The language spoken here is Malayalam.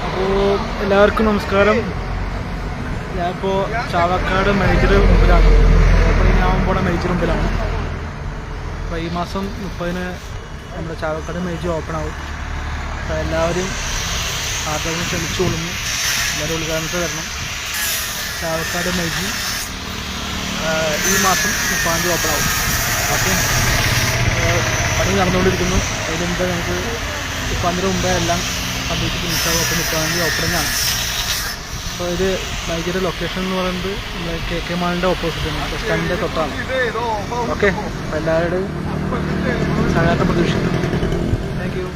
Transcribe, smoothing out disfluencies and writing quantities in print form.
അപ്പോൾ എല്ലാവർക്കും നമസ്കാരം. ഞാനിപ്പോൾ ചാവക്കാട് മേജർ മുമ്പിലാണ്, ഓപ്പണിംഗ് ആകുമ്പോൾ മേജർ മുമ്പിലാണ്. അപ്പോൾ ഈ മാസം 30-ന് നമ്മുടെ ചാവക്കാട് മേജർ ഓപ്പൺ ആവും. അപ്പോൾ എല്ലാവരും ആദ്യം ക്ഷണിച്ചു കൊള്ളുന്നു. എല്ലാവരും ഉദ്ഘാടനത്തിൽ വരണം. ചാവക്കാട് മേജർ ഈ മാസം 30-ാം തീയതി ഓപ്പൺ ആവും. ഓക്കെ, പണി നടന്നുകൊണ്ടിരിക്കുന്നു. അതിന് മുമ്പ് നമുക്ക് 30-ാം തീയതി മുമ്പേ എല്ലാം കംപ്ലീറ്റ് ഫിനിഷ് ആവും. അപ്പോൾ 30-ാം തീയതി ഓപ്പണിംഗ് ആണ്. അപ്പോൾ ഇത് മേജർ ലൊക്കേഷൻ എന്ന് പറയുന്നത് നമ്മുടെ KK മാളിൻ്റെ ഓപ്പോസിറ്റാണ്, ബസ് സ്റ്റാൻഡിൻ്റെ തൊട്ടാണ്. ഓക്കെ, അപ്പോൾ എല്ലാവരുടെയും സഹകരണം പ്രതീക്ഷിക്കുന്നു. Thank you.